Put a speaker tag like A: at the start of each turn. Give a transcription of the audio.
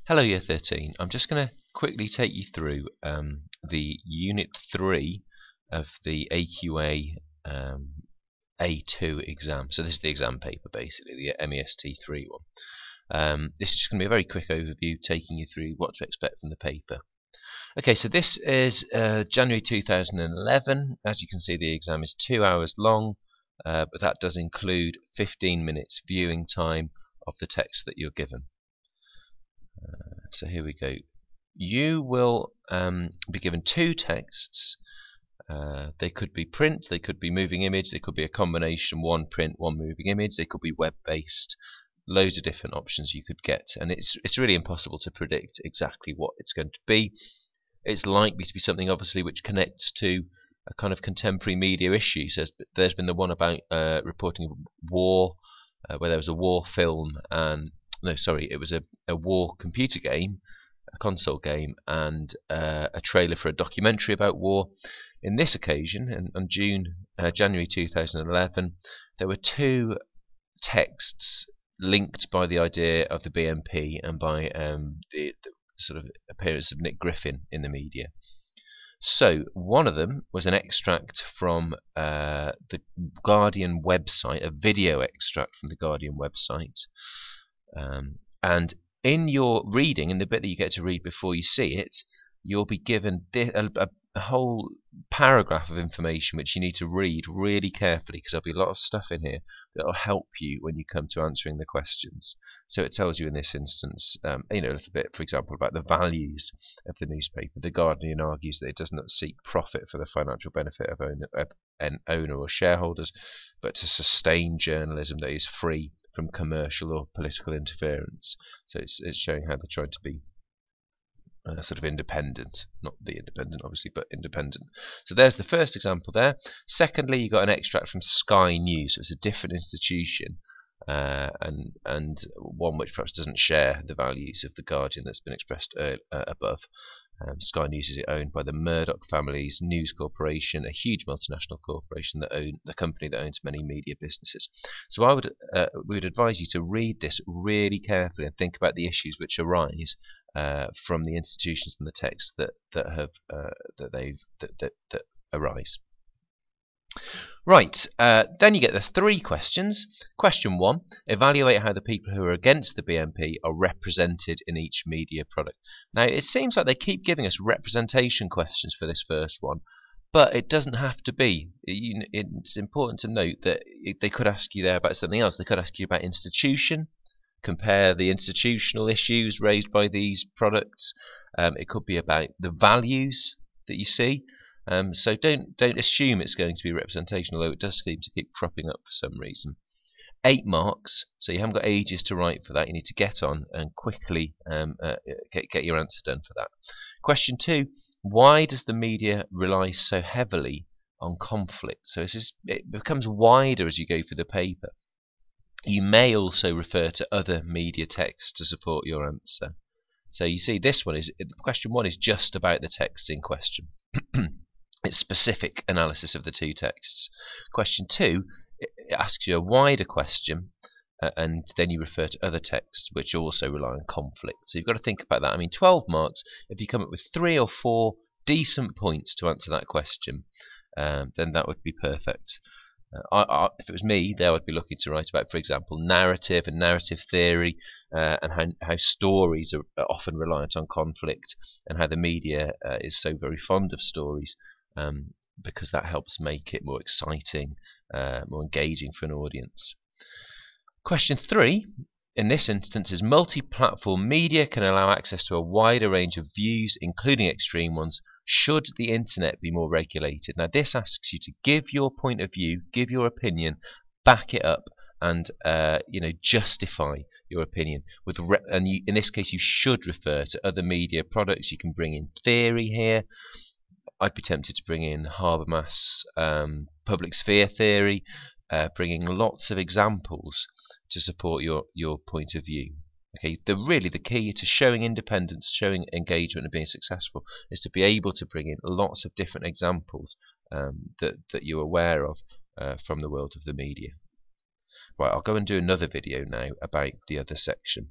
A: Hello Year 13. I'm just going to quickly take you through the Unit 3 of the AQA A2 exam. So this is the exam paper basically, the MEST 3 one. This is just going to be a very quick overview taking you through what to expect from the paper. Okay, so this is January 2011. As you can see, the exam is 2 hours long, but that does include 15 minutes viewing time of the text that you're given. So here we go. You will be given two texts. They could be print, they could be moving image, they could be a combination, one print, one moving image, they could be web-based. Loads of different options you could get, and it's really impossible to predict exactly what it's going to be. It's likely to be something obviously which connects to a kind of contemporary media issue. So there's been the one about reporting of war, where there was a war film and it was a war computer game, a console game, and a trailer for a documentary about war. In this occasion, on January 2011, there were two texts linked by the idea of the BNP and by the sort of appearance of Nick Griffin in the media. So one of them was an extract from the Guardian website, a video extract from the Guardian website. And in your reading, in the bit that you get to read before you see it, you'll be given a whole paragraph of information which you need to read really carefully, because there'll be a lot of stuff in here that will help you when you come to answering the questions. So it tells you in this instance, a little bit, for example, about the values of the newspaper. The Guardian argues that it does not seek profit for the financial benefit of an owner or shareholders, but to sustain journalism that is free from commercial or political interference. So it's showing how they're trying to be sort of independent, not the independent obviously, but independent. So there's the first example there. Secondly, you got an extract from Sky News. So it's a different institution, and one which perhaps doesn't share the values of the Guardian that's been expressed above. Sky News is owned by the Murdoch family's News Corporation, a huge multinational corporation that the company that owns many media businesses. So we would advise you to read this really carefully and think about the issues which arise from the institutions and the texts that arise. Right, then you get the three questions. Question 1, evaluate how the people who are against the BNP are represented in each media product. Now, it seems like they keep giving us representation questions for this first one, but it doesn't have to be. It's important to note that they could ask you there about something else. They could ask you about institution, compare the institutional issues raised by these products. It could be about the values that you see. So don't assume it's going to be representation, although it does seem to keep cropping up for some reason. 8 marks, so you haven't got ages to write for that. You need to get on and quickly get your answer done for that. Question 2, why does the media rely so heavily on conflict? So it becomes wider as you go through the paper. You may also refer to other media texts to support your answer. So you see, question 1 is just about the text in question. It's specific analysis of the two texts. Question 2, it asks you a wider question, and then you refer to other texts which also rely on conflict. So you've got to think about that. I mean, 12 marks, if you come up with 3 or 4 decent points to answer that question, then that would be perfect. If it was me, there I'd be looking to write about, for example, narrative and narrative theory, and how stories are often reliant on conflict, and how the media is so very fond of stories, because that helps make it more exciting, more engaging for an audience. Question 3, in this instance, is multi-platform media can allow access to a wider range of views, including extreme ones. Should the internet be more regulated? Now this asks you to give your point of view, give your opinion, back it up, and justify your opinion. In this case, you should refer to other media products. You can bring in theory here. I'd be tempted to bring in Habermas' public sphere theory, bringing lots of examples to support your point of view. Okay, the key to showing independence, showing engagement, and being successful is to be able to bring in lots of different examples that you're aware of from the world of the media. Right, I'll go and do another video now about the other section.